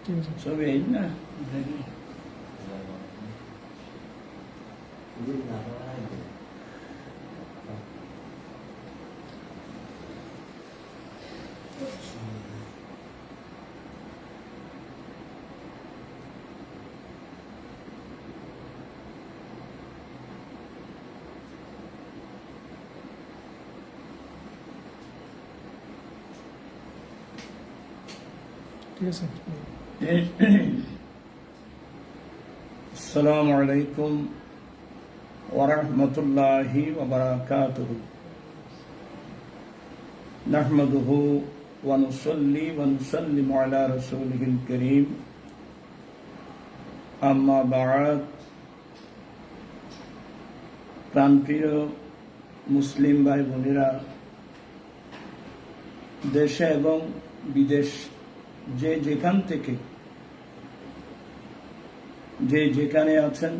ছবি এই না দেখি ঠিক আছে। আসসালামু আলাইকুম ওয়া রাহমাতুল্লাহি ওয়া বারাকাতুহু নাহমাদুহু ওয়া নুসাল্লি ওয়া নুসাল্লিমু আলা রাসূলিহিল কারীম আম্মা বা'দ। প্রাণপ্রিয় মুসলিম ভাই বোনেরা, দেশে এবং বিদেশ যে যেখান থেকে যে যেখানে আছেন,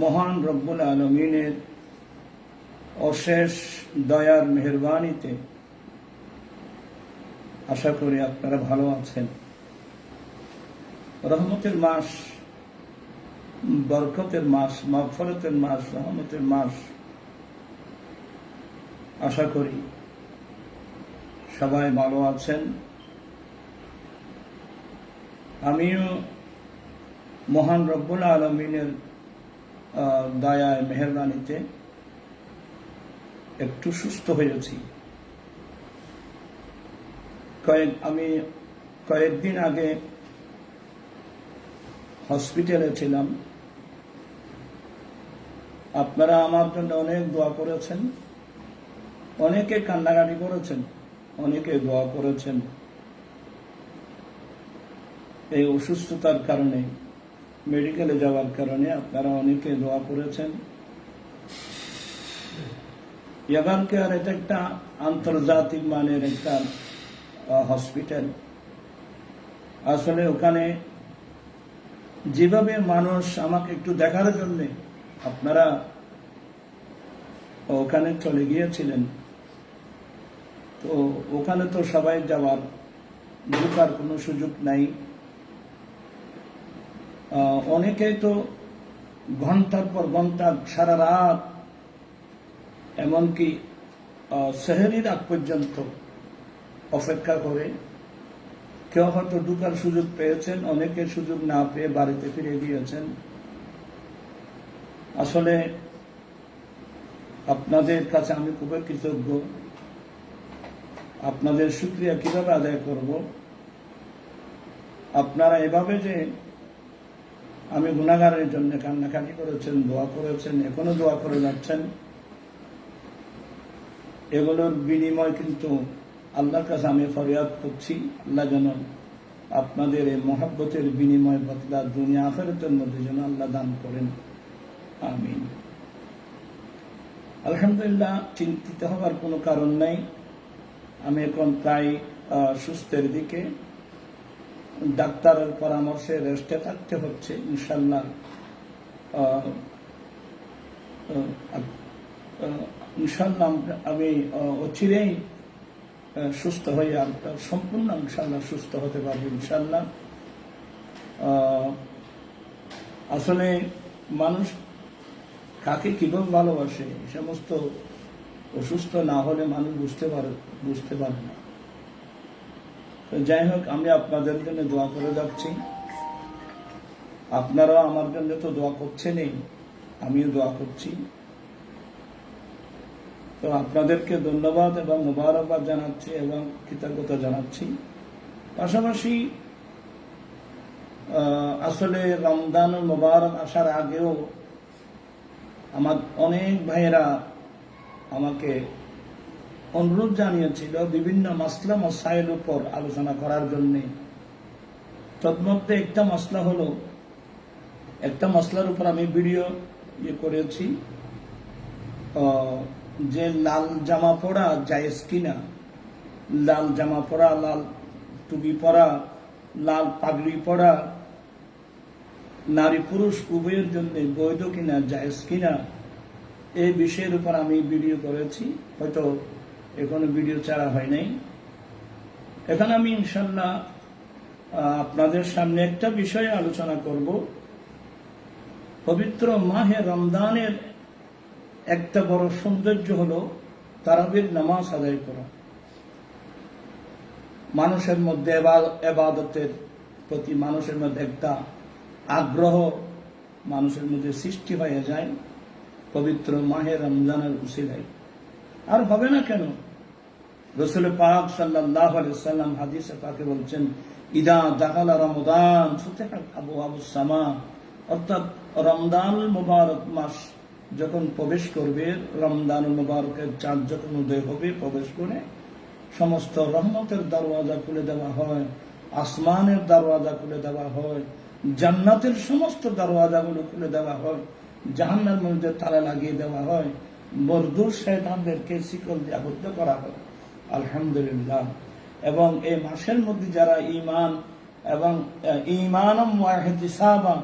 মহান রব্বুল আলমিনের অশেষ দয়ার মেহেরবানিতে আশা করি আপনারা ভালো আছেন। রহমতের মাস, বরকতের মাস, মাগফিরাতের মাস, রহমতের মাস। আশা করি সবাই ভালো আছেন। আমিও মহান রব্বুল আলমিনের দয়ায় মেহেরবানিতে একটু সুস্থ হয়েছি। আমি কয়েকদিন আগে হসপিটালে ছিলাম। আপনারা আমার জন্য অনেক দোয়া করেছেন, অনেকে কান্নাকাটি করেছেন, অনেকে দোয়া করেছেন। এই অসুস্থতার কারণে, মেডিকেলে যাওয়ার কারণে আপনারা অনেকে দোয়া করেছেন। এবার কেয়ার এটা একটা আন্তর্জাতিক মানের একটা হসপিটাল। আসলে ওখানে যেভাবে মানুষ আমাকে একটু দেখার জন্য আপনারা ওখানে চলে গিয়েছিলেন, তো ওখানে তো সবাই যাওয়ার ঢোকার কোনো সুযোগ নাই। অনেকেই তো ঘন্টার পর ঘন্টা, সারা রাত, এমনকি সেহরির আগ পর্যন্ত অপেক্ষা করে। কেউ হয়তো ঢোকার সুযোগ পেয়েছেন, অনেকে সুযোগ না পেয়ে বাড়িতে ফিরে গিয়েছেন। আসলে আপনাদের কাছে আমি খুবই কৃতজ্ঞ। আপনাদের শুকরিয়া কিভাবে আদায় করব? আপনারা এভাবে যে আমি গুনাহগারের জন্য কান্নাকাটি করেছেন, দোয়া করেছেন, এখনো দোয়া করে যাচ্ছেন, এগুলোর বিনিময় কিন্তু আল্লাহর কাছে আমি ফরিয়াদ করছি, আল্লাহ যেন আপনাদের এই মহাব্বতের বিনিময় বদলা দুনিয়া আখিরাতের মধ্যে যেন আল্লাহ দান করেন, আমিন। আলহামদুলিল্লাহ, চিন্তিত হওয়ার কোনো কারণ নাই। আমি এখন প্রায় সুস্থের দিকে। ডাক্তারের পরামর্শে রেস্টে থাকতে হচ্ছে। ইনশাল্লাহ ইনশাল্লাহ আমি অচিরেই সুস্থ হয়ে সম্পূর্ণ ইনশাল্লাহ সুস্থ হতে পারবো ইনশাল্লাহ। আসলে মানুষ কাকে কিভাবে ভালোবাসে, সমস্ত অসুস্থ না হলে মানুষ বুঝতে পারে না। তো যাই হোক, আমি আপনাদের জন্য দোয়া করে যাচ্ছি। আপনারাও আমার জন্য তো দোয়া করছেনই, আমিও দোয়া করছি। তো আপনাদেরকে ধন্যবাদ এবং মোবারকবাদ জানাচ্ছি এবং কৃতজ্ঞতা জানাচ্ছি। পাশাপাশি আসলে রমজান মোবারক আসার আগেও আমার অনেক ভাইয়েরা আমাকে অনুরোধ জানিয়েছিল বিভিন্ন মাসলা মাসাইল উপর আলোচনা করার জন্য। তন্মধ্যে একটা মাসলা হলো, একটা মাসলার উপর আমি ভিডিও করেছি যে লাল জামা পরা জায়েজ কিনা। লাল জামা পরা, লাল টুপি পরা, লাল পাগড়ি পরা নারী পুরুষ উভয়ের জন্য বৈধ কিনা, জায়েজ কিনা, এই বিষয়ের উপর আমি ভিডিও করেছি। হয়তো এখনো ভিডিও ছাড়া হয় নাই। এখানে আমি ইনশাল্লাহ আপনাদের সামনে একটা বিষয়ে আলোচনা করব। পবিত্র মাহে রমজানের একটা বড় সৌন্দর্য হলো তারাবির নামাজ আদায় করা। মানুষের মধ্যে এবাদতের প্রতি মানুষের মধ্যে একটা আগ্রহ মানুষের মধ্যে সৃষ্টি হয়ে যায় পবিত্র মাহে রমজানের উসিলায়। আর হবে না কেন? রাসূল পাক সাল্লাল্লাহু আলাইহি ওয়াসাল্লাম হাদিসে পাকে বলছেন, ইদা দাখালা রমাদান ফুতিহাত আবওয়াবুস সামা, অর্থাৎ রমজানুল মুবারক মাস যখন প্রবেশ করবে, রমজানুল মুবারকের চাঁদ যখন উদয় হবে, প্রবেশ করে সমস্ত রহমতের দরওয়াজা খুলে দেওয়া হয়, আসমানের দরওয়াজা খুলে দেওয়া হয়, জান্নাতের সমস্ত দরওয়াজাগুলো খুলে দেওয়া হয়, জাহান্নামের মধ্যে তালা লাগিয়ে দেওয়া হয়, মরদুর শয়তানদেরকে শিকল দিয়ে আবদ্ধ করা হয়। আলহামদুলিল্লাহ। এবং এই মাসের মধ্যে যারা ঈমান এবং ঈমানাম ওয়া ইহতিসাবা,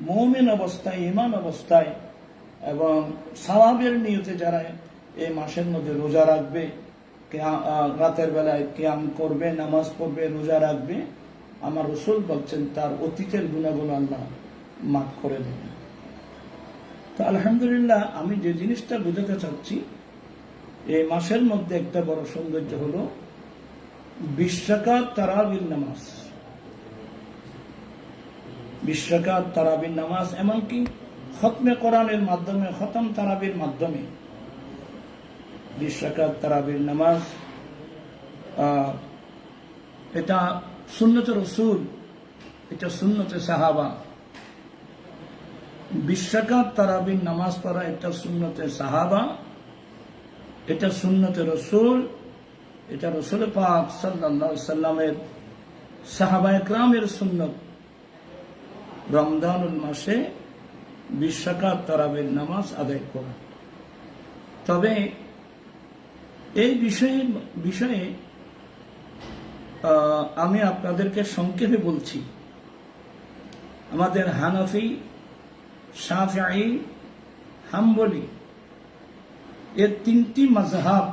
মুমিন অবস্থায়, ঈমান অবস্থায় এবং সওয়াবের নিয়তে যারা এই মাসের মধ্যে রোজা রাখবে, রাতের বেলায় কিয়াম করবে, নামাজ পড়বে, রোজা রাখবে, আমার রাসূল বলছেন তার অতীতের গুনাহগুলো আল্লাহ মাফ করে দেবেন। তো আলহামদুলিল্লাহ, আমি যে জিনিসটা বুঝাতে চাচ্ছি, এই মাসের মধ্যে একটা বড় সৌন্দর্য হলো 20 রাকাত তারাবির নামাজ। 20 রাকাত তারাবির নামাজ, এমনকি খতমে কোরআনের মাধ্যমে, খতম তারাবির মাধ্যমে 20 রাকাত তারাবির নামাজ, এটা সুন্নতে রাসূল, এটা সুন্নতে সাহাবা। 20 রাকাত তারাবির নামাজ পড়া এটা সুন্নতে সাহাবা, এটা সুন্নতে রাসূল, এটা রাসূল পাক সাল্লাল্লাহু আলাইহি সাল্লামের সাহাবায়ে কেরামের সুন্নত। রমজানুল মাসে 20 রাকাত তারাবির নামাজ আদায় করা। তবে এই বিষয়ে আমি আপনাদেরকে সংক্ষেপে বলছি। আমাদের হানাফি, শাফিঈ, হাম্বলি এর 3টি মাযহাব,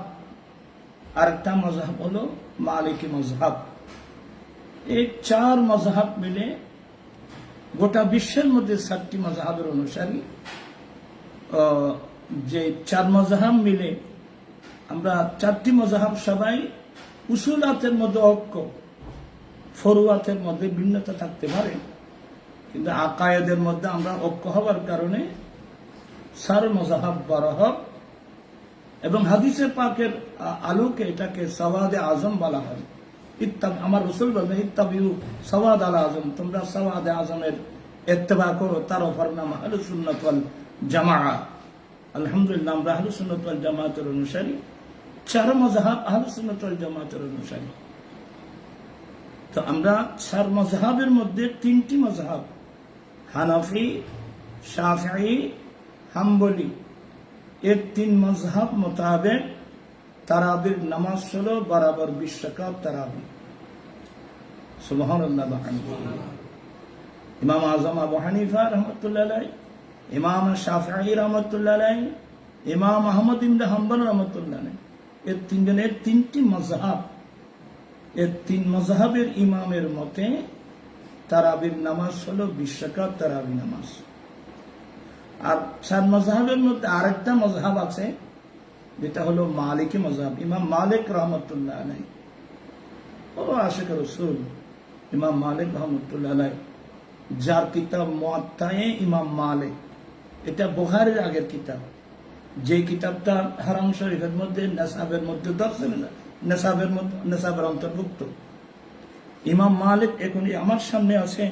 আর একটা মাযহাব হলো মালিকি মাযহাব। এই 4 মাযহাব মিলে গোটা বিশ্বের মধ্যে 7টি মাযহাবের অনুসারী। যে 4 মাযহাব মিলে আমরা 4টি মাযহাব সবাই উসুলাতের মধ্যে ঐক্য, ফরুয়াতের মধ্যে ভিন্নতা থাকতে পারে, কিন্তু আকায়েদের মধ্যে আমরা ঐক্য হওয়ার কারণে 4 মাযহাব বরাহব। এবং হাদিসে পাকের আলোকে এটাকে সাওয়াদে আজম বলা হয়। আমার রাসূল বলেন, ইত্তাবিউ সাওয়াদ আল আজম, তোমরা সাওয়াদে আজমের ইত্তেবা করো, তার উপর নাম আহলুস সুন্নাত ওয়াল জামাআহ। আলহামদুলিল্লাহ, আমরা আহলুস সুন্নাত ওয়াল জামাআতের অনুসারী, 4 মাযহাব আহলুস সুন্নাত ওয়াল জামাআতের অনুসারী। তো আমরা 4 মাযহাবের মধ্যে 3টি মাযহাব, হানাফি, শাফিঈ, হাম্বলি, এর 3 মাযহাব মোতাবেক তারাবির নামাজ হলো বরাবর 20 রাকাত তারাবি। সুবহানাল্লাহ ওয়া বিহামদিহি। ইমাম আযম আবু হানিফা রাহমাতুল্লাহ আলাইহি, ইমাম শাফিঈ রাহমাতুল্লাহ আলাইহি, ইমাম আহমদ ইবনে হাম্বল রাহমাতুল্লাহ আলাইহি, এর 3 জনের 3টি মাযহাব, এর 3 মাযহাবের ইমামের মতে তারাবির নামাজ হলো 20 রাকাত তারাবি নামাজ। আর 4 মাযহাবের মধ্যে আরেকটা মাযহাব আছে, যেটা হলো মালিকি মাযহাব। ইমাম মালিক রাহমাতুল্লাহ আলাইহি, ও আশিক রাসূল ইমাম মালিক রাহমাতুল্লাহ আলাইহি, যার কিতাব মুয়াত্তায়ে ইমাম মালিক, এটা বুখারীর আগের কিতাব। যে কিতাবটা হারাম শরীফের মধ্যে, নেসাবের মধ্যে নেসাবের অন্তর্ভুক্ত। ইমাম মালিক এখন আমার সামনে আছে,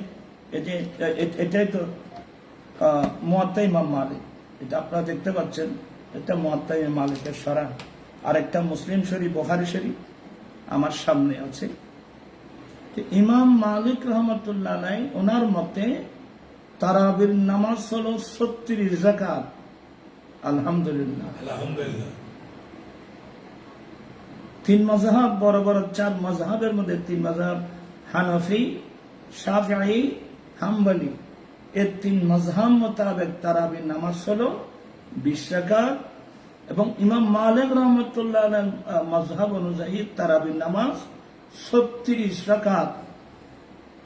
এটাই তো মুয়াত্তা ইমাম মালিক, এটা আপনারা দেখতে পাচ্ছেন, এটা মুয়াত্তা ইমাম মালিকের সরা। আর একটা মুসলিম শরীফ, বুখারী শরীফ আমার সামনে আছে। ইমাম মালিক রহমতুল্লাহ আলাইহি, ওনার মতে তারাবির নামাজ হলো 36 রাকাত। আলহামদুলিল্লাহ। 3 মাযহাব বড় বড় 4 মাযহাবের মধ্যে 3 মাযহাব, হানাফি, শাফিঈ, হাম্বলি, এর 3 মাযহাব মোতাবেক তারাবির নামাজ হলো 20 রাকাত। এবং ইমাম মালিক রহমতুল্লাহ আলাইহি মাযহাব অনুযায়ী তারাবির নামাজ 36 রাকাত,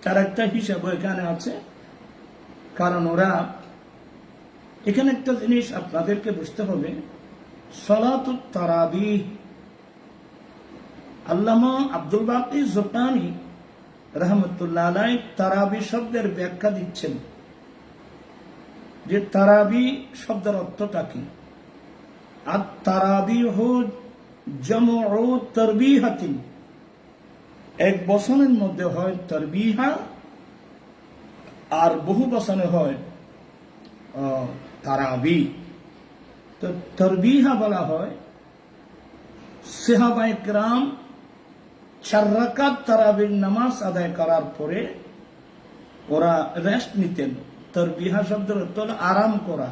তার একটা হিসাব এখানে আছে। কারণ ওরা এখানে একটা জিনিস আপনাদেরকে বুঝতে হবে, সালাতুত তারাবিহ, আল্লামা আব্দুল বাকি জোকানি রহমতুল্লাহ আলাইহি তারাবি শব্দের ব্যাখ্যা দিচ্ছেন যে তারাবি শব্দের অর্থটা কি। আর তারাবিহ জামউ তারবিহাতিন, এক বচনের মধ্যে হয় তারবিহা, আর বহু বচনে হয় তারাবি। তো তারবিহা বলা হয় সাহাবায়ে কেরাম 4 রাকাত তারাবির নামাজ আদায় করার পরে ওরা রেস্ট নিতেন। তারবিহা শব্দের অর্থ হলো আরাম করা।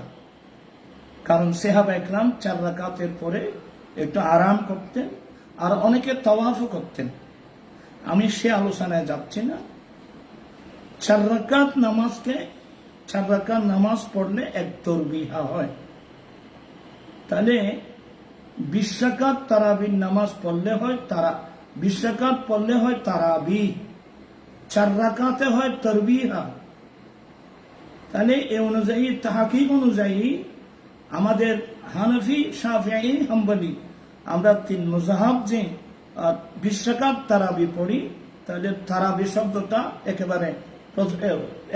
কারণ সাহাবায়ে কেরাম 4 রাকাতের পরে একটু আরাম করতেন, আর অনেকে তাওয়াফও করতেন। আমি সে আলোচনায় যাচ্ছি না। 4 রাকাত নামাজকে 4 রাকাত নামাজ পড়লে এক তারবিহা হয়। তাহলে 20 রাকাত তারাবির নামাজ পড়লে হয় 20 রাকাত পড়লে হয় তারাবি, 4 রাকাতে হয় তারবিহা। তাহলে এই অনুযায়ী তাহকিক অনুযায়ী আমাদের হানাফি, শাফিঈ, হাম্বলি আমরা 3 মাযহাব যে 20 রাকাত তারাবি পড়ি, তাহলে তারাবি শব্দটা একেবারে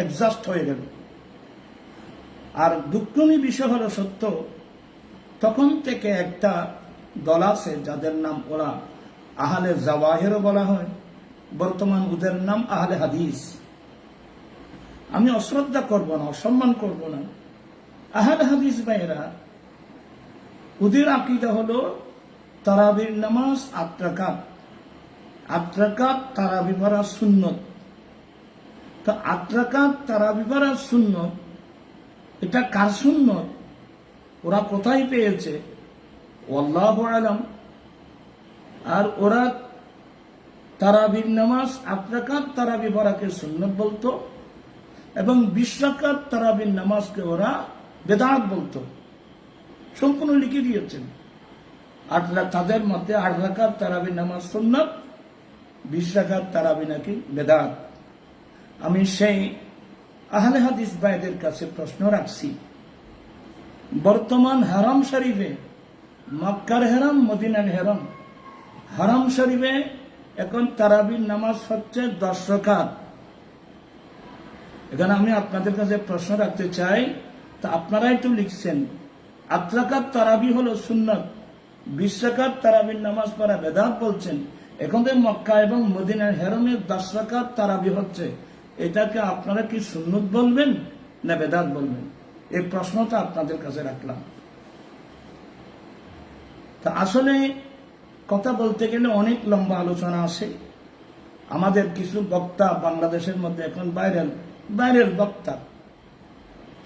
এক্সাস্ট হয়ে গেল। আর দুঃখজনক বিষয় হলো সত্য, তখন থেকে একটা দল আছে যাদের নাম ওরা আহলে জাওয়াহিরও বলা হয়, বর্তমান ওদের নাম আহলে হাদিস। আমি অশ্রদ্ধা করব না, অসম্মান করব না। আহলে হাদিস ভাইরা, ওদের আকীদা হলো তারাবির নামাজ 8 রাকাত। 8 রাকাত তারাবি পড়া সুন্নত। তো 8 রাকাত তারাবি পড়া সুন্নত, এটা কার সুন্নত, ওরা কোথায় পেয়েছে আল্লাহু আলাম। আর ওরা তারাবির নামাজ 8 রাকাত তারাবি পড়াকে সুন্নত বলতো, এবং 20 রাকাত তারাবির নামাজকে ওরা বেদাত বলতো। সম্পূর্ণ লিখে দিয়েছেন। তাদের মধ্যে 8 রাকাত তারাবির নামাজ সুন্নত, 20 রাকাত তারাবি নাকি বেদাত। আমি সেই আহলে হাদিস ভাইদের কাছে প্রশ্ন রাখছি, বর্তমান হারাম শরীফে, মক্কার হারাম, মদিনার হারাম, হারাম শরীফে এখন তারাবির নামাজ হচ্ছে 10 রাকাত। এখানে আমি আপনাদের কাছে প্রশ্ন রাখতে চাই, তা আপনারাই তো লিখছেন 8 রাকাত তারাবি হলো সুন্নত, 20 রাকাত তারাবির নামাজ পড়া বেদাত বলছেন। এখন তো মক্কা এবং মদিনার হারামে 10 রাকাত তারাবি হচ্ছে, এটাকে আপনারা কি সুন্নত বলবেন না বেদাত বলবেন? এই প্রশ্নটা আপনাদের কাছে রাখলাম। তা আসলে কথা বলতে গেলে অনেক লম্বা আলোচনা আসে। আমাদের কিছু বক্তা বাংলাদেশের মধ্যে এখন বাইরের বক্তা,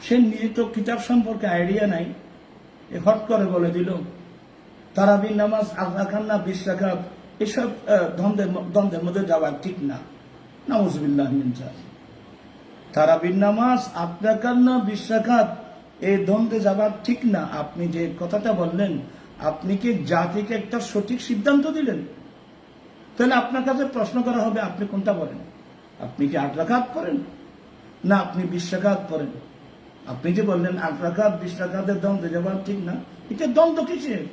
সে নিজে তো কিতাব সম্পর্কে আইডিয়া নাই, হট করে বলে দিল তারাবির নামাজ 8 রাকাত না 20 রাকাত, এসব দ্বন্দ্বের মধ্যে যাওয়া ঠিক না। নাউযুবিল্লাহ মিন যালিক। তারাবির নামাজ 8 রাকাত না 20 রাকাত, এই দ্বন্দ্বে যাওয়া ঠিক না। আপনি যে কথাটা বললেন, আপনি কি জাতিকে একটা সঠিক সিদ্ধান্ত দিলেন? তাহলে আপনার কাছে প্রশ্ন করা হবে, আপনি কোনটা বলেন? আপনি কি 8 রাকাত পড়েন না আপনি 20 রাকাত পড়েন? আপনি যে বললেন 8 রাকাত 20 রাকাতের দ্বন্দ্বে যাওয়া ঠিক না, এটা দ্বন্দ্ব কিসের?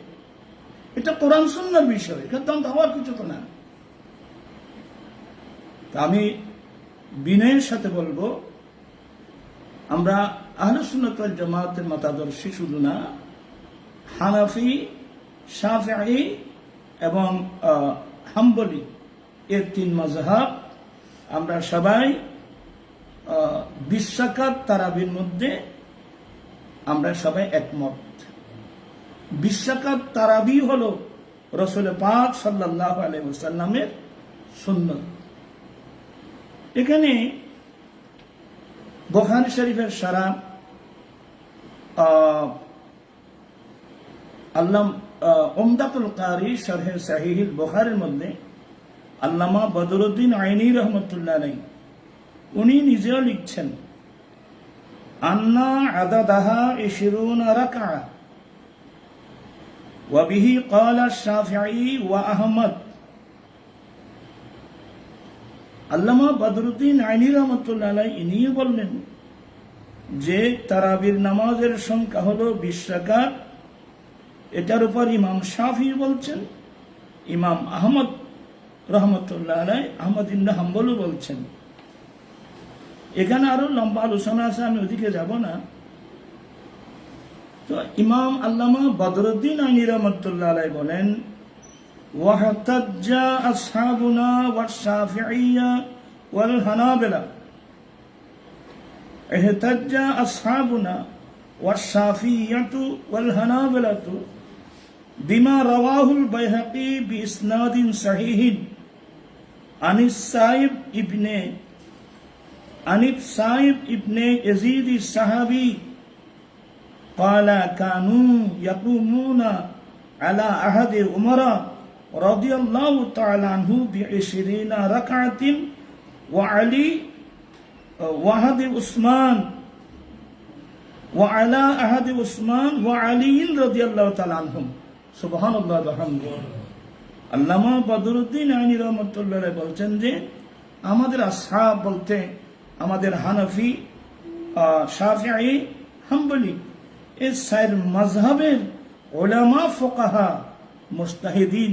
এটা কোরআন সুন্নাহর বিষয়, এটা দ্বন্দ্ব হওয়ার কিছু তো না। আমি বিনয়ের সাথে বলবো, আমরা আহলে সুন্নাত ওয়াল জামাতের মতাদর্শী শুধু না, হানাফি, শাফিঈ এবং হাম্বলি, এর 3 মাযহাব আমরা সবাই 20 রাকাত তারাবির মধ্যে আমরা সবাই একমত। 20 রাকাত তারাবি হলো রাসূল পাক সাল্লাল্লাহু আলাইহি ওয়াসাল্লামের সুন্নাত। এখানে বুখারী শরীফের শারহ উমদাতুল কারি শারহে সাহিহুল বুখারীর মধ্যে আল্লামা বদরুদ্দিন আইনি রহমতুল্লাহ আলাইহি উনি নিজেও লিখছেন, আন্না আদাদাহা 20 রাকা ওয়া বিহি ক্বালা শাফিঈ ওয়া আহমদ আল্লামা বদরুদ্দিন আইনি রহমতুল্লাহ আলাইহি ইনিও বললেন যে তারাবির নামাজের সংখ্যা হলো 20 রাকাত। এটার উপর ইমাম শাফি বলছেন, ইমাম আহমদ রহমতুল্লাহ আলাইহি, আহমদ ইবনে হাম্বলও বলছেন। এখানে আরো লম্বা আলোচনা আছে, আমি ওদিকে যাব না। তো ইমাম আল্লামা বদরুদ্দিন আইনি রহমতুল্লাহ আলাইহি বলেন, ওয়াহতাজ্জা আসহাবুনা ওয়াশ-শাফিঈয়্যা ওয়াল হানাবিলা, ইহতাজ্জা আসহাবুনা ওয়াশ-শাফিঈয়্যাতু ওয়াল হানাবিলাতু বিমা রাওয়াহুল বাইহাকী বিইসনাদিন সহিহিন আনিস সাইব ইবনে ইয়াজিদ আস-সাহাবী قال كانوا يقومون على عهد عمر رضي الله تعالى عنه ب20 ركعة وعلي وعهد عثمان وعلى عهد عثمان وعلي رضي الله تعالى عنهم سبحان الله وبحمده। আল্লামা বদরুদ্দিন আইনি রহমতুল্লাহ আলাইহি বলছেন যে আমাদের আসহাব বলতে আমাদের হানাফি, শাফিঈ, হাম্বলি এই চার মাযহাবের উলামা ফুকাহা মুজতাহিদিন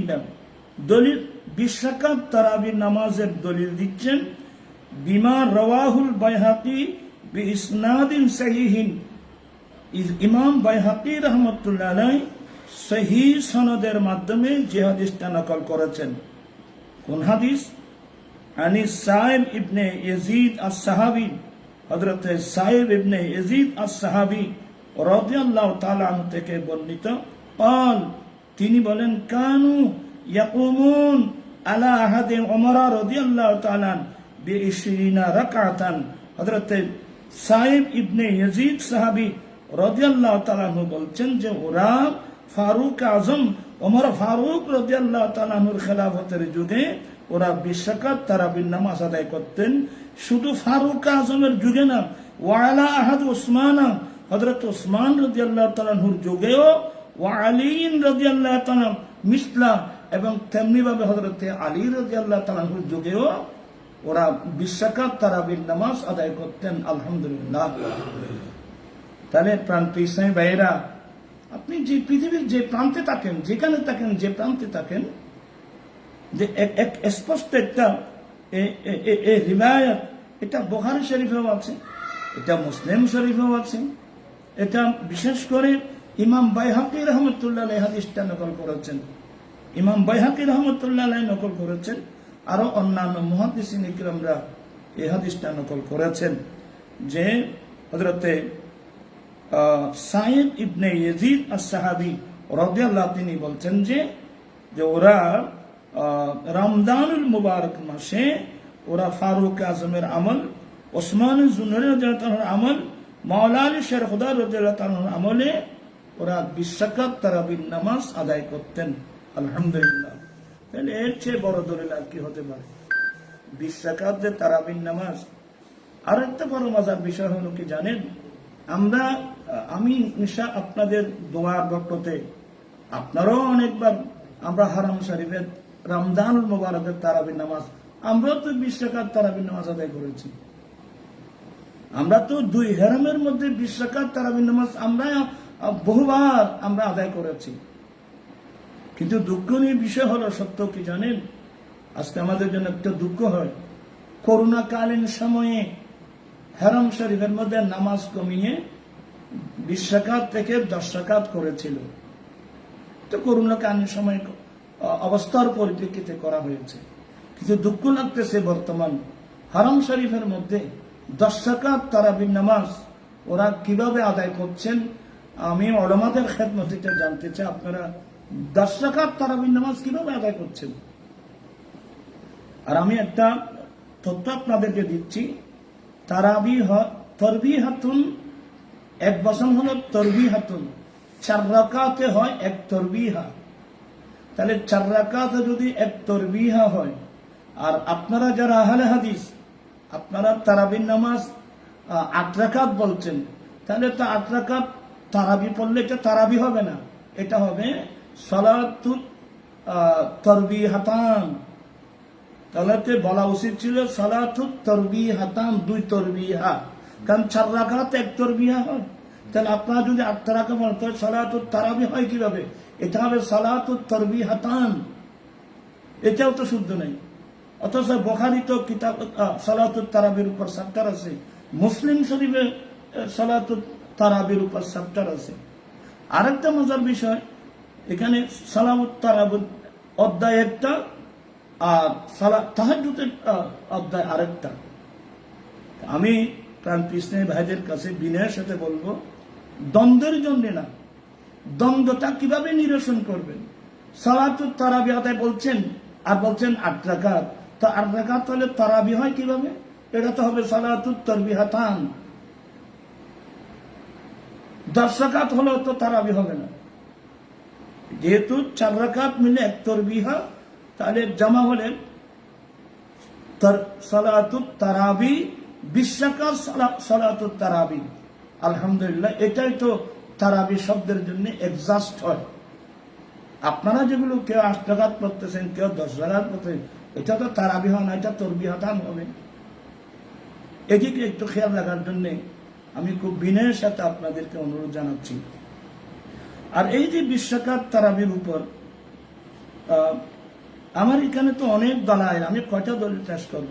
দলিল 20 রাকাত তারাবির নামাজের দলিল দিচ্ছেন বিমা রাওয়াহুল বাইহাকী বিইসনাদিন সহিহিন। ইমাম বাইহাকী রাহমাতুল্লাহ আলাইহি সহিহ সনদের মাধ্যমে যে হাদিসটা নকল করেছেন। কোন হাদিস? আনিস সাইব ইবনে ইয়াজিদ আস-সাহাবী, হযরত সাইব ইবনে ইয়াজিদ আস-সাহাবী রাদিয়াল্লাহু তাআলা আনহু থেকে বর্ণিত। قال, তিনি বলেন, কানু ইয়াকুমুন আলা আহাদে ওমর রাদিয়াল্লাহু তাআলা বি20 রাকাতান। হযরত সাইব ইবনে ইয়াজিদ সাহাবী রাদিয়াল্লাহু তাআলা আনহু বলছেন যে ওরা ফারুক আজম ওমর ফারুক রাদিয়াল্লাহু তাআলা আনহুর খেলাফতের যুগে ওরা 20 রাকাত তারাবির নামাজ আদায় করতেন। শুধু ফারুক আজমের যুগে না, ওয়ালা আহাদ উসমান, হযরত উসমান রাদিয়াল্লাহু তাআলা আনহুর যুগেও, ওয়া আলী রাদিয়াল্লাহু তাআলা মিসলা, এবং তেমনি ভাবে হযরত আলী রাদিয়াল্লাহু তাআলা আনহুর যুগেও ওরা 20 রাকাত তারাবির নামাজ আদায় করতেন। আলহামদুলিল্লাহ। তাহলে প্রাণপ্রিয় ইসলামী ভাইয়েরা, আপনি যে পৃথিবীর যে প্রান্তে থাকেন, যেখানে থাকেন, যে প্রান্তে থাকেন, যে এক স্পষ্ট একটা রিওয়ায়াত, এটা বুখারী শরীফেও আছে, এটা মুসলিম শরীফেও আছে, এটা বিশেষ করে ইমাম বাইহাকী রহমতুল্লাহ আলাইহি হাদিসটা নকল করেছেন। ইমাম বাইহাকী রহমতুল্লাহ আলাইহি নকল করেছেন, আরো অন্যান্য মুহাদ্দিসিন ইকরামরা এই হাদিসটা নকল করেছেন যে হযরতে সাইদ ইবনে ইয়াজিদ আস-সাহাবী রাদিয়াল্লাহু তিনি বলছেন যে ওরা রমজানুল মুবারক মাসে ওরা ফারুক আজমের আমল, ওসমান জুনরি রাদিয়াল্লাহু তাআলার আমল, মাওলা আলী শের খুদা রাদিয়াল্লাহু তাআলার আমলে ওরা 20 রাকাত তারাবির নামাজ আদায় করতেন। আলহামদুলিল্লাহ। তাহলে এর চেয়ে বড় দলিল আর কি হতে পারে? 20 রাকাত যে তারাবির নামাজ। আর একটা বড় মজার বিষয় হলো কি জানেন, আমি নিশা আপনাদের দোয়ার বরকতে, আপনারাও অনেকবার আমরা হারাম শরীফের রমজানুল মুবারকের তারাবির নামাজ, আমরাও তো 20 রাকাত তারাবির নামাজ আদায় করেছি। আমরা তো 2 হারামের মধ্যে 20 রাকাত তারাবির নামাজ আমরা বহুবার আমরা আদায় করেছি। কিন্তু দুঃখনীয় বিষয় হলো, সত্য কি জানেন, আজকে আমাদের জন্য একটা দুঃখ হয়, করোনাকালীন সময়ে হারাম শরীফের মধ্যে নামাজ কমিয়ে 20 রাকাত থেকে 10 রাকাত করেছিল। তো করোনাকালীন সময় অবস্থার পরিপ্রেক্ষিতে করা হয়েছে। কিন্তু দুঃখ লাগতেছে, বর্তমান হারাম শরীফের মধ্যে 10 রাকাত তারাবির নামাজ ওরা কিভাবে আদায় করছেন। আমি উলামাদের খেদমতে জানতে চাই, আপনারা 10 রাকাত তারাবির নামাজ কিভাবে আদায় করছেন। আর আমি একটা তথ্য আপনাদেরকে দিচ্ছি, তরবিহাতুন, এক বচন হলো তরবিহাতুন, 4 রাকাতে হয় 1 তরবিহা। তাহলে 4 রাকাতে যদি 1 তরবিহা হয়, আর আপনারা যারা আহলে হাদিস, আপনারা তারাবির নামাজ 8 রাকাত বলছেন, তাহলে তো 8 রাকাত তারাবি পড়লে এটা তারাবি হবে না, এটা হবে সালাতুল তরবিহাতান। তাহলে বলা উচিত ছিল সালাতুত তারবিহাতান, 2 তারবিহা, কারণ 4 রাকাত 1 তারবিহা হয়। তাহলে আপনারা যদি 8 রাকাত পড়েন তাহলে সালাতুত তারাবি হয় কিভাবে? এটা হবে সালাতুত তারবিহাতান, এটাও তো শুদ্ধ নেই। অথচ বুখারী তো কিতাব সালাতুত তারাবির উপর চ্যাপ্টার আছে, মুসলিম শরীফে সালাতুত তারাবির উপর চ্যাপ্টার আছে। আরেকটা মজার বিষয়, এখানে সালাতুত তারাবির অধ্যায় একটা আর তাহাজ্জুদের অধ্যায় আরেকটা। আমি প্রাণ কৃষ্ণের ভাইদের কাছে বিনয়ের সাথে বলবো, দ্বন্দ্বের জন্য না, দ্বন্দ্বটা কিভাবে নিরসন করবেন? সালাতুত তারাবি আদায় বলছেন আর বলছেন 8 রাকাত, তো 8 রাকাত হলে তারাবি হয় কিভাবে? এটা তো হবে সালাতুত তারবিহাতান। 10 রাকাত হলেও তো তারাবি হবে না, যেহেতু 4 রাকাত মিলে 1 তারবিহা, তাহলে জামা হলে সালাতুত তারাবি, 20 রাকাত সালাতুত তারাবি। আলহামদুলিল্লাহ, এটাই তো তারাবি শব্দের জন্য এক্সাস্ট হয়। আপনারা যেগুলো কেউ 8 রাকাত পড়তেছেন, কেউ 10 রাকাত পড়তেছেন, এটা তো তারাবি হয় না, এটা তারবিহাতান হবে। এদিকে একটু খেয়াল রাখার জন্য আমি খুব বিনয়ের সাথে আপনাদেরকে অনুরোধ জানাচ্ছি। আর এই যে 20 রাকাত তারাবির উপর আমার এখানে তো অনেক দলাইল, আমি কয়টা দলিল পেশ করব?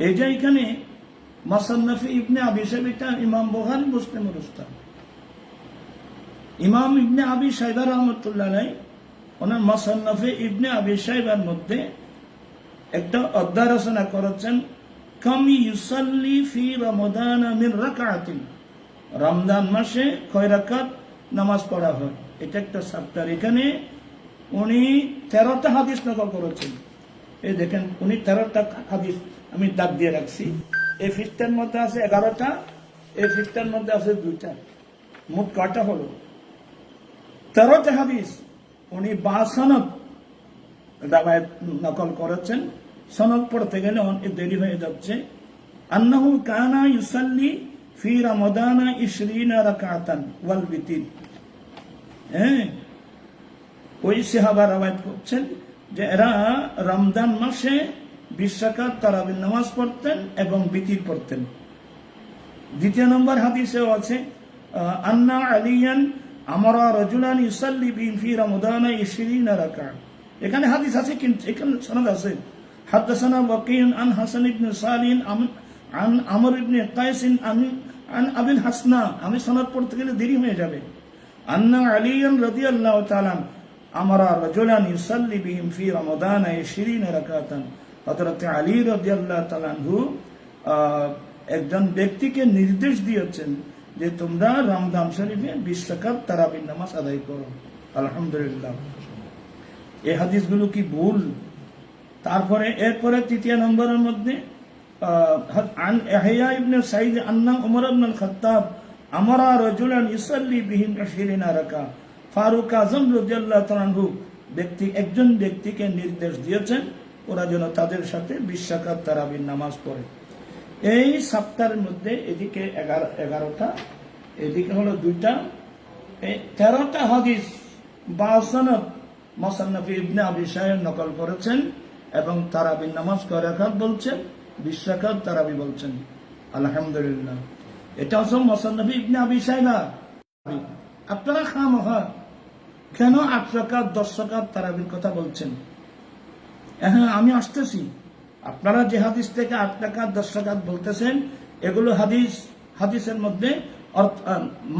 এই যে এখানে মুসান্নাফে ইবনে আবি শাইবা, এটা ইমাম বুখারী মুসলিমের উস্তাদ ইমাম ইবনে আবি শাইবা রাহমাতুল্লাহ আলাইহি, ওনার মুসান্নাফে ইবনে আবি শাইবার মধ্যে একটা অধ্যায় রচনা করেছেন, কাম ইউসাল্লি ফি রমাদান মিন রাকাতিন, রমজান মাসে কয় রাকাত নামাজ পড়া হয়। এটা একটা চ্যাপ্টার। এখানে উনি 13টা হাদিস নকল করেছেন। এই দেখেন, উনি 13টা হাদিস আমি দাগ দিয়ে রাখছি। এই ফিস্টার মধ্যে আছে 11টা, এই ফিস্টার মধ্যে আছে 2টা, মোট কয়টা হলো? 13টা হাদিস উনি বাসনদ দাবায় নকল করেছেন। সনদ পড়তে গেলে অনেক দেরি হয়ে যাচ্ছে। আন্নাহু কানা ইউসাল্লি ফি রমাদান 20 রাকাতান ওয়াল বিতির। হ্যাঁ, ওই সাহাবা রওয়ায়াত করছেন যে এরা রমজান মাসে 20 রাকাত তারাবির নামাজ পড়তেন এবং বিতির পড়তেন। দ্বিতীয় নম্বর হাদিসেও আছে, আন্না আলিয়ান আমারা রাজুলান ইউসাল্লি ফি রমাদান 20 রাকাত। এখানে হাদিস আছে, কিন্তু এখানে সনদ আছে, হাদাসানা ওয়াকিন আন হাসান ইবনে সালিন আন আমর ইবনে কায়েস আন আবিল হাসনা। আমি সনদ পড়তে গেলে দেরি হয়ে যাবে। আন্না আলিয়ান রাদিয়াল্লাহু তাআলা আমারা রাজুলান ইউসাল্লি বিহিম ফি রমাদান 20 রাকাতান। হযরত আলী রাদিয়াল্লাহু তাআলা আনহু একজন ব্যক্তিকে নির্দেশ দিয়েছেন যে তোমরা রমজান শরীফে 20 রাকাত তারাবির নামাজ আদায় করো। আলহামদুলিল্লাহ, এই হাদিসগুলো কি ভুল? তারপরে এরপরে তৃতীয় নম্বরের মধ্যে আন ইয়াহইয়া ইবনে সাঈদ আন্না উমর ইবনে আল খাত্তাব আমারা রাজুলান ইউসাল্লি বিহিম 20 রাকাত। ফারুক আজম রাদিয়াল্লাহু তাআলা আনহু একজন ব্যক্তিকে নির্দেশ দিয়েছেন ওরা যেন তাদের সাথে 20 রাকাত তারাবির নামাজ পড়ে। এই সপ্তাহের মধ্যে এদিকে 11টা, এদিকে হলো 2টা, 13টা হাদিস বা সনদ মুসান্নাফে ইবনে আবি শাইবা নকল করেছেন এবং তারাবির নামাজ কয় রাকাত বলছেন, 20 রাকাত তারাবি বলছেন। আলহামদুলিল্লাহ, এটা হচ্ছে মুসান্নাফে ইবনে আবি শাইবা। আপনারা খামখা কেন 8 রাকাত 10 রাকাত তারাবির কথা বলছেন? হ্যাঁ, আমি আসতেছি। আপনারা যে হাদিস থেকে 8 রাকাত 10 রাকাত বলতেছেন, এগুলো হাদিসের মধ্যে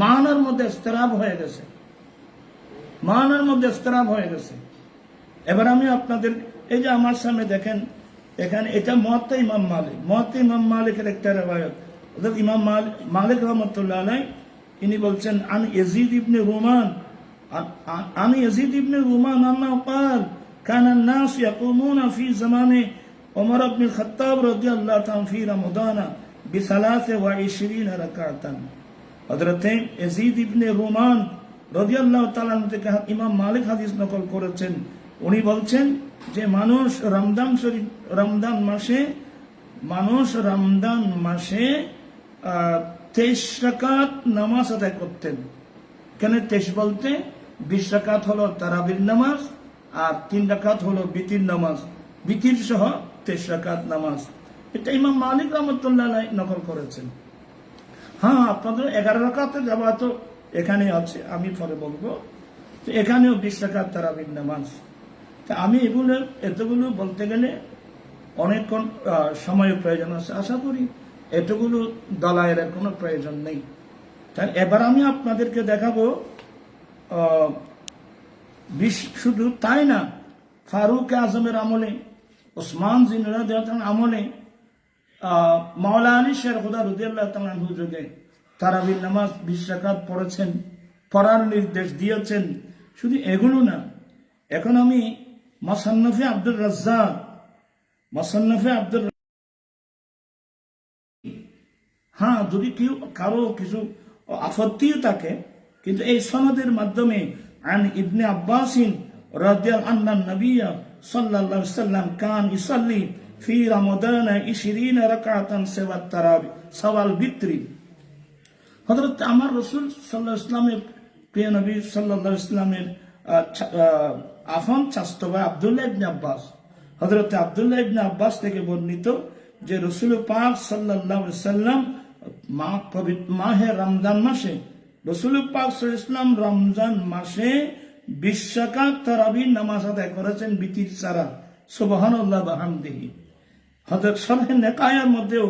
মানার মধ্যে ইস্তিরাব হয়ে গেছে, মানার মধ্যে ইস্তিরাব হয়ে গেছে। এবার আমি আপনাদের, এই যে আমার সামনে দেখেন, এখানে এটা মুয়াত্তা ইমাম মালিকের একটা riwayat। অর্থাৎ ইমাম মালিক রাহমাতুল্লাহ আলাইহি তিনি বলছেন, আন ইয়াজিদ ইবনে রুমান আন্না قال كان الناس يقومون في زمان عمر بن الخطاب رضي الله عنه في رمضان ب23 ركعة। হযরত ইয়াজিদ ইবনে রুমান রাদিয়াল্লাহু তাআলা থেকে ইমাম মালিক হাদিস নকল করেছেন। উনি বলছেন যে মানুষ রমজান মাসে 23 রাকাত নামাজ আদায় করতেন। কেন 23 বলতে? 20 রাকাত হলো তারাবির নামাজ আর 3 রাকাত হলো বিতির নামাজ। বিতির সহ 23 রাকাত নামাজ, এটা ইমাম মালিক রহমতুল্লাহ আলাইহি নকল করেছেন। হ্যাঁ, আপনাদের 11 রাকাতের যাওয়া তো এখানে আছে, আমি পরে বলবো। তো এখানেও 20 রাকাত তারাবির নামাজ। তা আমি এতগুলো বলতে গেলে অনেকক্ষণ সময়ের প্রয়োজন আছে। আশা করি এতগুলো দলায়ের কোনো প্রয়োজন নেই। তাই এবার আমি আপনাদেরকে দেখাবো, শুধু তাই না, ফারুক আজমের আমলে, ওসমান জিন আমলে, মাওলা আলী শের খুদা রাদিয়াল্লাহু তাআলা আনহু যুগে তারাবির নামাজ 20 রাকাত পড়েছেন, পড়ার নির্দেশ দিয়েছেন। শুধু এগুলো না, এখন আমি মুসান্নাফে আব্দুর রাজ্জাক, হ্যাঁ, যদি কারো কিছু আপত্তিও থাকে, কিন্তু এই সনদের মাধ্যমে আন ইবনে আব্বাসিন রাদিয়াল্লাহু আনহু নবিয়্য সাল্লাল্লাহু আলাইহি ওয়াসাল্লাম কান ইসাল্লি ফি রমাদান 20 রাকাতান সাওয়াত তারাবি সাওয়াল বিত্রি। হযরত আমার রাসূল সাল্লাল্লাহু আলাইহি ওয়াসাল্লামের, প্রিয় নবী সাল্লাল্লাহু আলাইহি ওয়াসাল্লামের আফন চাচতো ভাই আব্দুল্লাহ ইবনে আব্বাস, হযরত আব্দুল্লাহ ইবনে আব্বাস থেকে বর্ণিত যে রাসূল পাক সাল্লাল্লাহু আলাইহি ওয়াসাল্লাম মাহে রমজান মাসে, রাসূল পাক সাল্লাল্লাহু আলাইহি ওয়াসাল্লাম রমজান মাসে 20 রাকাত তারাবির নামাজ আদায় করেছেন বিতির ছাড়া। সুবহানাল্লাহ ওয়া বিহামদিহি। হযরত শরহে নেকায়ার মধ্যেও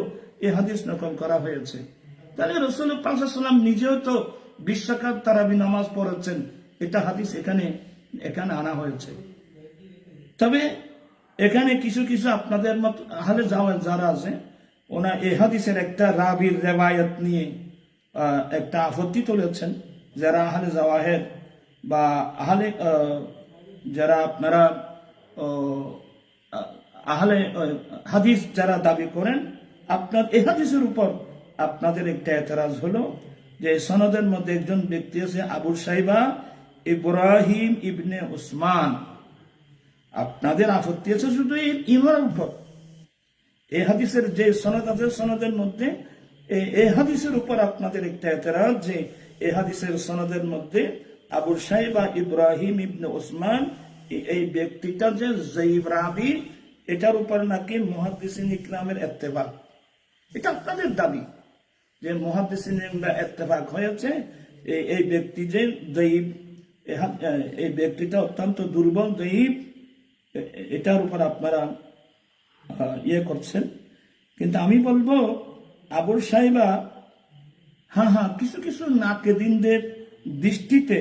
এই হাদিস নকল করা হয়েছে। তাহলে রাসূল পাক সাল্লাল্লাহু আলাইহি ওয়াসাল্লাম নিজেও তো 20 রাকাত তারাবির নামাজ পড়েছেন, এটা হাদিস এখানে আনা হয়েছে। তবে এখানে কিছু আপনাদের মত আহলে জাওয়াজ যারা আছে, ওনা এই হাদিসের একটা রাবির রেওয়ায়াত নিয়ে একটা আপত্তি তুলেছেন। যারা আহলে জাওয়াহের বা যারা আপনারা আহলে হাদিস যারা দাবি করেন, আপনার এই হাদিসের উপর আপনাদের একটা এতরাজ হলো যে সনদের মধ্যে একজন ব্যক্তি আছে আবু সাইবা ইব্রাহিম ইবনে উসমান। আপনাদের আপত্তি আছে শুধু ইমানের উপর। এই হাদিসের যে সনদ আছে, সনদের মধ্যে এই হাদিসের উপর আপনাদের একটা এতরাজ যে এই হাদিসের সনদের মধ্যে আবু সাইবা ইব্রাহিম ইবনে উসমান, এই ব্যক্তিটা যে যায়িফ রাবি, এটার উপর নাকি মুহাদ্দিসিন ইকরামের ইত্তেফাক। এটা আপনাদের দাবি যে মুহাদ্দিসিনরা ইত্তেফাক হয়েছে এই ব্যক্তি যে যায়িফ, এই ব্যক্তিটা অত্যন্ত দুর্বল যায়িফ, এটার উপর আপনারা করছেন। কিন্তু আমি বলবো আবু সাইবা, হ্যাঁ, কিছু নাকেদিনদের দৃষ্টিতে,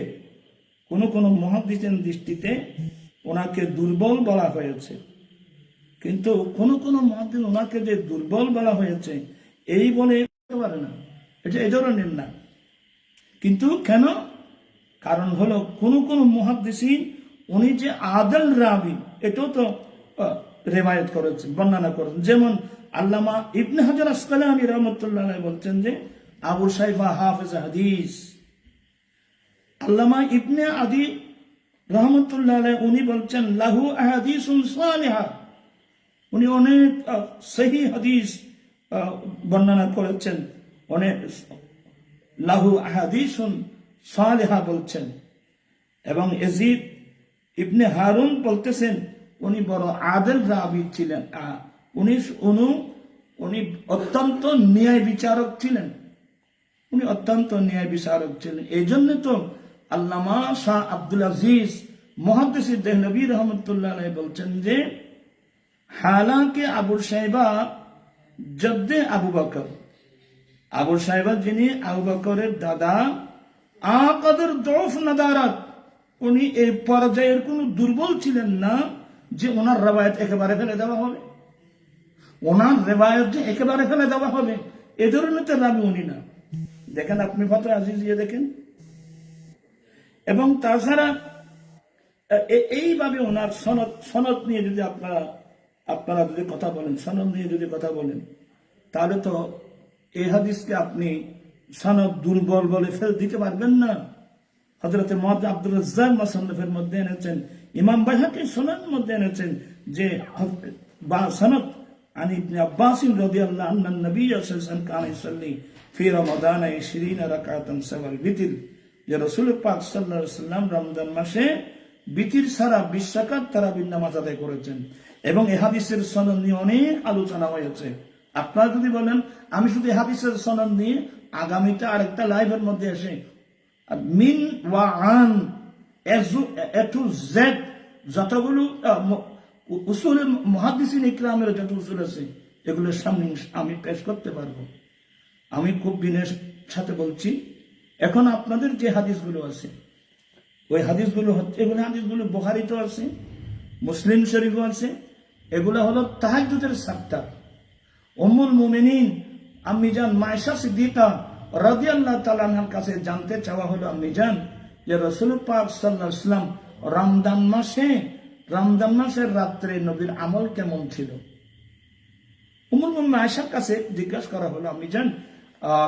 কোন মুহাদ্দিসের দৃষ্টিতে ওনাকে দুর্বল বলা হয়েছে। কিন্তু কোন মুহাদ্দিস ওনাকে যে দুর্বল বলা হয়েছে এই বলে পারে না, এটা এই ধরনের না। কিন্তু কেন? কারণ হলো কোন মুহাদ্দিসিন উনি যে আদল রাবি, এটাও তো রেওয়ায়াত করেছেন, বর্ণনা করেছেন। যেমন আল্লামা ইবনে হাজার আসকালানী রাহমাতুল্লাহ আলাইহি বলছেন যে আবু সাইফা হাফেজ হাদিস। আল্লামা ইবনে আদি রহমতুল্লাহ আলাইহি উনি বলছেন লাহু আহাদিসুন সালিহা, উনি অনেক সহি হাদিস বর্ণনা করেছেন, অনেক লাহু আহাদিসুন সালিহা বলছেন। এবং ইয়াজিদ ইবনে হারুন বলতেছেন উনি বড় আদল রাবি ছিলেন, উনি অত্যন্ত ন্যায় বিচারক ছিলেন, এই জন্য তো আল্লামা শাহ আব্দুল আজিজ মুহাদ্দিস দেহলভী রহমতুল্লাহ আলাইহি বলছেন যে হালাকে আবু সাইবা জদ্দে আবু বকর, আবু সাইবা যিনি আবু বকরের দাদা, আকাদের দৌফ নাদারাত, উনি এই পর্যায়ের কোন দুর্বল ছিলেন না যে ওনার রেওয়ায়াত একেবারে ফেলে দেওয়া হবে, এ ধরনের তো রাবি উনি না। দেখেন আপনি ফাতহ আজিজ দেখেন। এবং তাছাড়া এইভাবে ওনার সনদ নিয়ে যদি আপনারা যদি কথা বলেন, সনদ নিয়ে যদি কথা বলেন, তাহলে তো এই হাদিসকে আপনি সনদ দুর্বল বলে দিতে পারবেন না। হযরত মুহাম্মদ আব্দুর রাজ্জাক মুসান্নাফের মধ্যে এনেছেন, ইমাম বাইহাকী সুনানের মধ্যে এনেছেন যে সনদ আন ইবনে আব্বাস রাদিয়াল্লাহু আনহু নবী সাল্লাল্লাহু আলাইহি ওয়াসাল্লাম কানা ইসাল্লি ফি রমাদান 20 রাকাতান সাওয়াল বিতির, যে রাসূল পাক সাল্লাল্লাহু আলাইহি ওয়াসাল্লাম রমজান মাসে বিতির ছাড়া 20 রাকাত তারাবির নামাজ আদায় করেছেন। এবং এ হাদিসের সনদ নিয়ে অনেক আলোচনা হয়েছে। আপনারা যদি বলেন আমি শুধু এ হাদিসের সনদ নিয়ে আগামীতে আরেকটা লাইভের মধ্যে এসে মিন ওয়া আন এ টু জেড যতগুলো উসুল মুহাদ্দিসিন ইকরামের যত উসুল আছে এগুলোর সামনে আমি পেশ করতে পারবো। আমি খুব বিনয়ের সাথে বলছি, এখন আপনাদের যে হাদিসগুলো আছে ওই হাদিসগুলো হচ্ছে, এগুলো হাদিসগুলো বুখারীতেও আছে, মুসলিম শরীফও আছে। এগুলো হলো তাহাজ্জুদের সাত্তার। উম্মুল মুমিনিন আম্মিজান মায়েশা সিদ্দিকা রাদিয়াল্লাহু তাআলা আনহার কাছে জানতে চাওয়া হলো, আম্মিজান যে রাসূল পাক সাল্লাল্লাহু আলাইহি ওয়াসাল্লাম রমজান মাসের রাত্রে নবীর আমল কেমন ছিল? উম্মুল মুমিনিন আয়েশার কাছে জিজ্ঞাসা করা হলো, আম্মিজান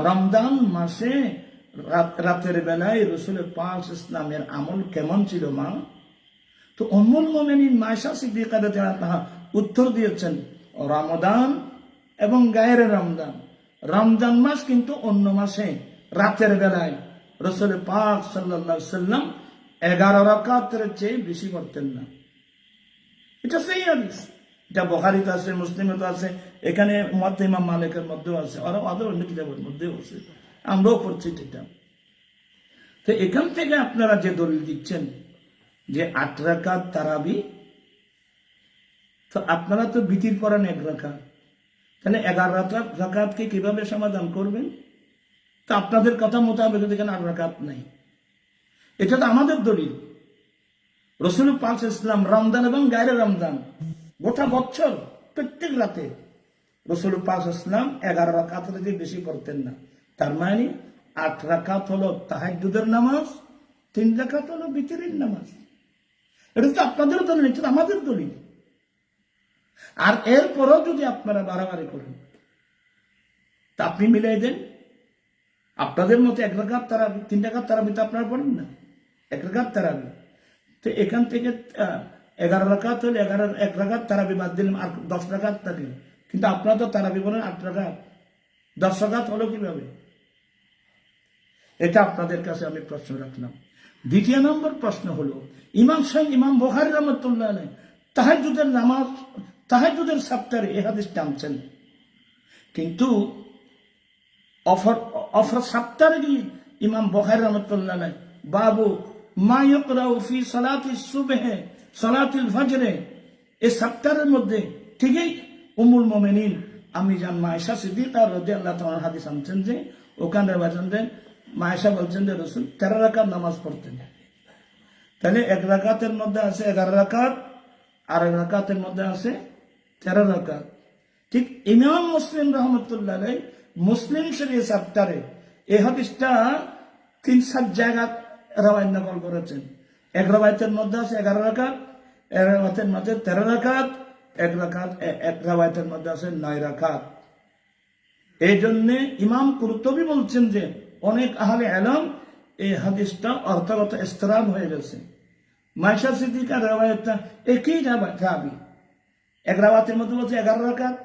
রমজান মাসে রাতের বেলায় রাসূল পাক ইসলামের আমল কেমন ছিল মা? তো উম্মুল মুমিনিন মায়েশা সিদ্দিকা রাদিয়াল্লাহু আনহা উত্তর দিয়েছেন, রমাদান এবং গায়রে রমজান, রমজান মাস কিন্তু অন্য মাসে রাতের বেলায় রাসূল পাক সাল্লাল্লাহু আলাইহি ওয়াসাল্লাম 11 রাকাতের চেয়ে বেশি করতেন না। এটা সেই হাদিস, এটা বুখারীতে আছে, মুসলিমেও আছে, এখানে মুওয়াত্তা ইমাম মালিকের মধ্যেও আছে, আর অন্য কিতাবের মধ্যেও আছে, আমরাও পড়ছি এটা। তো এখান থেকে আপনারা যে দলিল দিচ্ছেন যে 8 রাকাত তারাবি, তো আপনারা তো বিতির করেন 1 রাকাত, তাহলে 11 রাকাতকে কিভাবে সমাধান করবেন? তো আপনাদের কথা মোতাবেক এখানে 8 রাকাত নাই, এটা তো আমাদের দলিল। রাসূল পাক ইসলাম রমজান এবং গায়রে রমজান গোটা বছর প্রত্যেক রাতে রাসূল পাক ইসলাম 11 রাকাতের চেয়ে বেশি পড়তেন না। তার মানে 8 রাকাত হলো তাহাজ্জুদের নামাজ, 3 রাকাত হলো বিতরের নামাজ। এটা তো আপনাদের দলিল, এটা তো আমাদের দলিল। আর এরপরও যদি আপনারা বাড়াবাড়ি করেন তা আপনি মিলাই দেন, আপনাদের মতো 1 রাকাত তারাবি, 3 রাকাত তারাবি তো আপনারা পড়েন না, 1 রাকাত তারাবি। তো এখান থেকে 11 রাকাত হলে 1 রাকাত তারাবি বাদ দিলাম, আর 10 রাকাত থাকে। কিন্তু আপনারা তো তারাবি বলেন 8 রাকাত, 10 রাকাত হলো কিভাবে? এটা আপনাদের কাছে আমি প্রশ্ন রাখলাম। দ্বিতীয় নম্বর প্রশ্ন হলো, ইমাম বুখারী রাহমাতুল্লাহ আলাইহি তাহাজ্জুদের নামাজ, তাহাজ্জুদের সাত্তারে এই হাদিস টানছেন, কিন্তু অফর সাত্তারে গিয়ে ইমাম বুখারী রাহমাতুল্লাহ আলাইহি বাবু মা ইকরাউ ফি সালাতিস সুবহ সালাতিল ফজর, এই সাত্তারের মধ্যে ঠিকই উম্মুল মুমিনিন আম্মিজান মায়েশা সিদ্দিকা রাদিয়াল্লাহু তাআলা হাদিস আনছেন যে ওখানে বলেন যে মায়েশা বলছেন যে রাসূল 13 রাকাত নামাজ পড়তেন। তাহলে 1 রাকাতের মধ্যে আছে 11 রাকাত, আর 1 রাকাতের মধ্যে আছে 13 রাকাত। ঠিক ইমাম মুসলিম রাহমাতুল্লাহ আলাইহি মুসলিম শরীফ চ্যাপ্টারে এই হাদিসটা 3-4 জায়গা রাওয়ায়াত নকল করেছেন। 1 রাওয়ায়াতের মধ্যে আছে 11 রাকাত, 1 রাওয়ায়াতের মধ্যে 13 রাকাত, 1 রাওয়ায়াতের মধ্যে আছে 9 রাকাত। এই জন্য ইমাম কুরতুবী বলছেন যে অনেক আহলে ইলম এই হাদিসটা অর্থগত ইসতিরাব হয়ে গেছে। মায়েশা সিদ্দিকার রাওয়ায়াতটা একই রাবি, 1 রাওয়ায়াতের মধ্যে বলছে 11 রাকাত,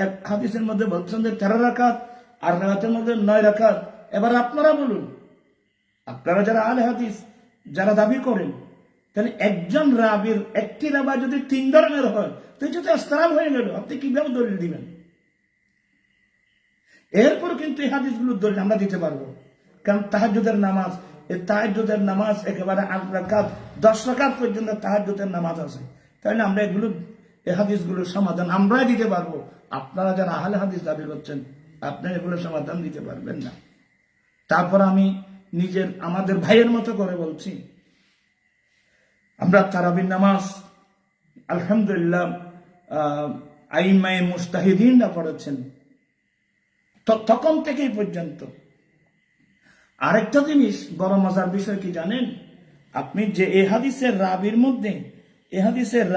এক হাদিসের মধ্যে বলছেন যে 13 রাকাত, আর রাওয়ায়াতের মধ্যে 9 রাকাত। এবার আপনারা বলুন, আপনারা যারা আহলে হাদিস যারা দাবি করেন, তাহলে একজন রাবির একটি রাওয়ায়াত যদি 3 ধরনের হয় তো এটা তো ইসতিরাব হয়ে গেল, আপনি কিভাবে দলিল দিবেন? এরপর কিন্তু এই হাদিসগুলোর দলিল আমরা দিতে পারবো, কারণ তাহাজ্জুদের নামাজ, এই তাহাজ্জুদের নামাজ একেবারে 8 রাকাত 10 রাকাত পর্যন্ত তাহাজ্জুদের নামাজ আছে। তাহলে আমরা এই হাদিসগুলোর সমাধান আমরাই দিতে পারবো। আপনারা যারা আহলে হাদিস দাবি করছেন আপনারা এগুলোর সমাধান দিতে পারবেন না। তারপর আমি আমাদের ভাইয়ের মতো করে বলছি, আমরা তারাবির নামাজ আলহামদুলিল্লাহ আইম্মায়ে মুজতাহিদিনরা পড়েছেন তখন থেকে পর্যন্ত। আরেকটা জিনিস বড় মজার বিষয় কি জানেন আপনি, যে এই হাদিসের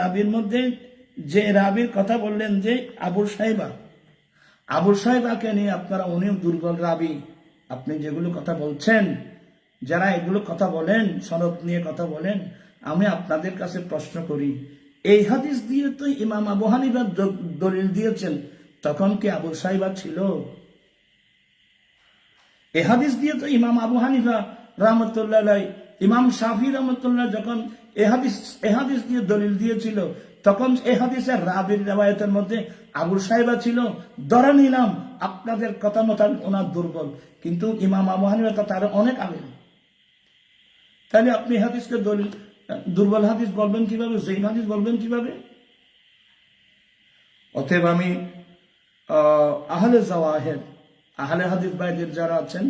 রাবির মধ্যে যে রাবির কথা বললেন যে আবু সাহেবাকে নিয়ে আপনারা উনিও দুর্বল রাবি, আপনি যেগুলো কথা বলছেন, যারা এগুলো কথা বলেন, সনদ নিয়ে কথা বলেন, আমি আপনাদের কাছে প্রশ্ন করি, এই হাদিস দিয়ে তো ইমাম আবু হানিফা দলিল দিয়েছেন, তখন কি আবু সাহেবা ছিল? এই হাদিস দিয়ে তো ইমাম আবু হানিফা রাহমাতুল্লাহ আলাইহি, ইমাম শাফি রাহমাতুল্লাহ যখন এই হাদিস দিয়ে দলিল দিয়েছিল, তখন এই হাদিসের রাবির রেওয়ায়েতের মধ্যে আবু সাহেবা ছিল, ধরে নিলাম আপনাদের কথা মোতাবেক ওনার দুর্বল, কিন্তু ইমাম আবু হানিফার কথা আরো অনেক আগে। তাহলে আপনি হাদিসকে দুর্বল হাদিস বলবেন কিভাবে, জয়ীফ হাদিস বলবেন কিভাবে? অতএব আমি আহলে জাওয়াহির, আহলে হাদিস ভাইদের যারা আছেন,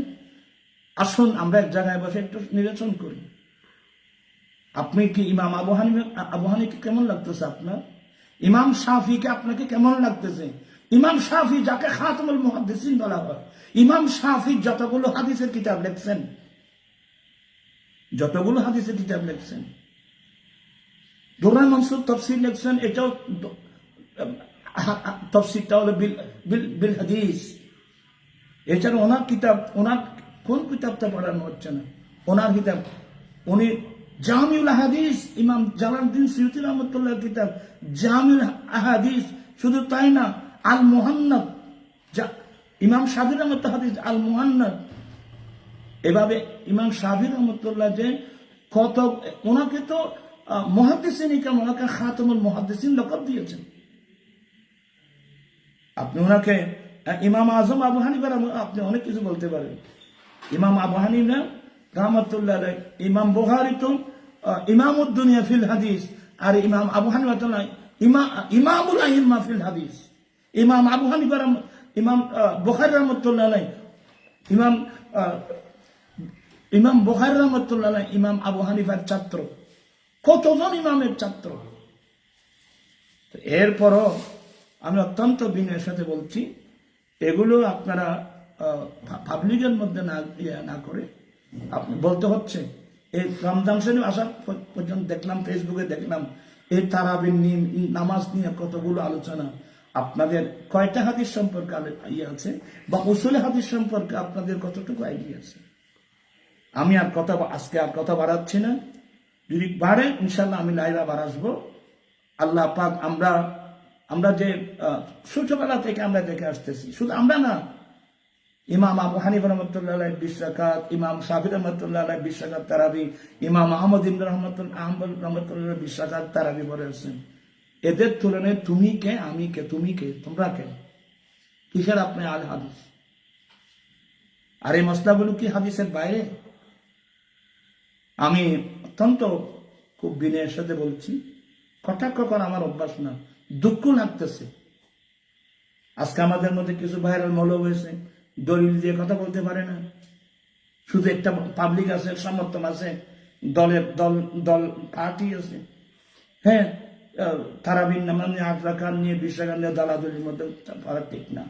আসুন আমরা এক জায়গায় বসে একটু নির্বাচন করি। আপনি কি ইমাম আবু হানিফাকে কেমন লাগতেছে আপনার? ইমাম শাফিকে আপনাকে কেমন লাগতেছে? ইমাম শাফি যাকে খাতামুল মুহাদ্দিসিন বলা হয়, ইমাম শাফি যতগুলো হাদিসের কিতাব লিখছেন, দুররা মনসুর তফসির লিখছেন, এটাও তফসিরটা হলো বিল হাদিস। এছাড়া ওনার কিতাব, ওনার কোন কিতাবটা পড়ানো হচ্ছে না, ওনার কিতাব উনি জামিউল আহাদিস, ইমাম জালালউদ্দিন সুয়ুতী রহমতুল্লাহ কিতাব জামিউল আহাদিস। শুধু তাই না, আল মুহান্নাদ, ইমাম শাফি রহমতুল্লাহ হাদিস আল মুহান্নাদ। এভাবে ইমাম শাফি রহমতুল্লাহ যে কত, ওনাকে তো মুহাদ্দিসিন ইকরাম, ওনাকে খাতামুল মুহাদ্দিসিন লকব দিয়েছেন। আপনি ওনাকে ইমাম আজম আবু হানিফা, আপনি অনেক কিছু বলতে পারেন। ইমাম আবু হানিফা রহমতুল্লাহ আলাইহি, ইমাম বুখারী তো ইমামুদ দুনিয়া ফিল হাদিস, আর ইমাম আবু হানিফা তো ইমামুল আইম্মা ফিল হাদিস। ইমাম আবু হানিফা, ইমাম বুখারী রহমতুল্লাহ আলাইহি, ইমাম বুখারী রহমতুল্লাহ আলাইহি ইমাম আবু হানিফার ছাত্র, কতজন ইমামের ছাত্র। এরপরও আমি অত্যন্ত বিনয়ের সাথে বলছি, এগুলো আপনারা পাবলিকের মধ্যে না করে আপনি বলতে হচ্ছে। এই রমজান শরীফ আসার পর্যন্ত দেখলাম, ফেসবুকে দেখলাম, এই তারাবির নামাজ নিয়ে কতগুলো আলোচনা। আপনাদের কয়টা হাদিস সম্পর্কে ইয়ে আছে, বা উসুলে হাদিস সম্পর্কে আপনাদের কতটুকু আইডিয়া আছে? আমি আজকে আর কথা বাড়াচ্ছি না। যদি বাড়ে ইনশাল্লাহ আমি লাইভে আবার আসবো। আল্লাহ পাক, আমরা যে ছোটবেলা থেকে আমরা দেখে আসতেছি, শুধু আমরা না, ইমাম আবু হানিফা রহমতুল্লাহ আলাইহি 20 রাকাত, ইমাম শাফি রহমতুল্লাহ আলাইহি 20 রাকাত তারাবি, ইমাম আহমদ ইবনে রহমতুল্লাহ 20 রাকাত তারাবি পড়েছেন। এদের তুলনায় তুমি কে, আমি কে, তুমি কে, তোমরা কে? কিসের আপনি আল হাদিস? আর এই মসলাগুলো কি হাদিসের বাইরে? আমি অত্যন্ত খুব বিনয়ের সাথে বলছি, কটাক্ষ করা আমার অভ্যাস না, দুঃখ লাগতেছে। আজকে আমাদের মধ্যে কিছু ভাইরাল মৌলবী হয়েছে, দলিল দিয়ে কথা বলতে পারে না। শুধু একটা পাবলিক আছে, সমর্থন আছে, দল পার্টি আছে। হ্যাঁ, তারাবির নামাজ নিয়ে 8 রাকাত নিয়ে 20 রাকাত নিয়ে দালাদলির মধ্যে পারা ঠিক না।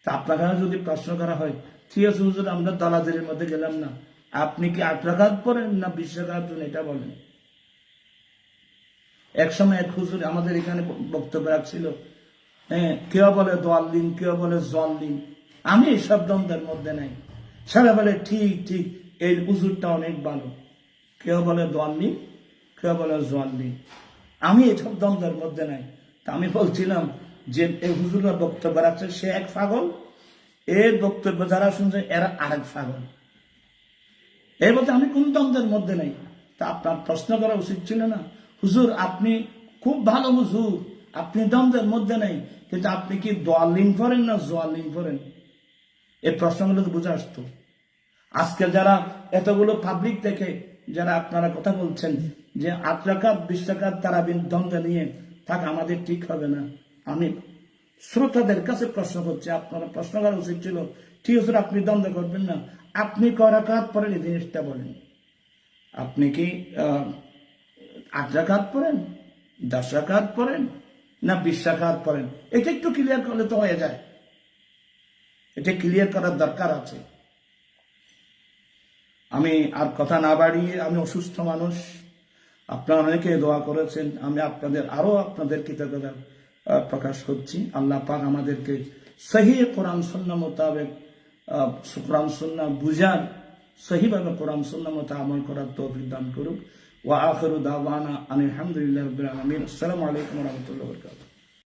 তা আপনারা যদি প্রশ্ন করা হয়, ঠিক আছে হুজুর, আমরা দালাদলির মধ্যে গেলাম না, আপনি কি 8 রাকাত পড়েন না 20 রাকাত পড়েন, এটা বলেন। এক সময় এক হুজুর আমাদের এখানে বক্তব্য রাখছিল, হ্যাঁ, কেউ বলে দোয়াল্লিন, কেউ বলে জল্লিন। আমি এইসব দ্বন্দ্বের মধ্যে নাই। সারা বলে ঠিক ঠিক, এই হুজুরটা অনেক ভালো। কেউ বলে দোয়াল্লিন, কেউ বলে জল্লিন। আমি এইসব দ্বন্দ্বের মধ্যে নাই। তা আমি বলছিলাম যে এই হুজুরের বক্তব্য রাখছে, সে এক পাগল, এর বক্তব্য যারা শুনছে এরা আরেক পাগল। এই বলতে আমি কোন দ্বন্দ্বের মধ্যে নাই। তা আপনার প্রশ্ন করা উচিত ছিল না, হুজুর আপনি খুব ভালো হুজুর, আপনি দ্বন্দ্বের মধ্যে নেই, কিন্তু আপনি কি দোয়াল্লিন পড়েন না জোয়াল্লিন পড়েন? এই প্রশ্নগুলো তো বুঝে আসতো। আজকে যারা এতগুলো পাবলিক থেকে যারা আপনারা কথা বলছেন যে 8 রাকাত 20 রাকাত তারাবির দ্বন্দ্ব নিয়ে থাক, আমাদের ঠিক হবে না। আমি শ্রোতাদের কাছে প্রশ্ন করছি, আপনারা প্রশ্ন করা উচিত ছিল, ঠিক আছে আপনি দ্বন্দ্ব করবেন না, আপনি কয় রাকাত পড়েন এই জিনিসটা বলেন। আপনি কি 8 রাকাত পড়েন, 10 রাকাত পড়েন না 20 রাকাত পড়েন? এটা একটু ক্লিয়ার করলে তো হয়ে যায়। এটা ক্লিয়ার করার দরকার আছে। আমি আর কথা না বাড়িয়ে, আমি অসুস্থ মানুষ, আপনারা অনেকে দোয়া করেছেন, আমি আপনাদের কৃতজ্ঞতা প্রকাশ করছি। আল্লাহ পাক আমাদেরকে সহি কোরআন সুন্নাহ মোতাবেক কোরআন সুন্নাহ বুঝার, সহিভাবে কোরআন সুন্নাহ মতো আমল করার তৌফিক দান করুক। ওয়া আখিরু দাওয়ানা আনিল হামদুলিল্লাহি রাব্বিল আলামিন। আসসালামু আলাইকুম ওয়া রাহমাতুল্লাহি ওয়া বারাকাতুহু।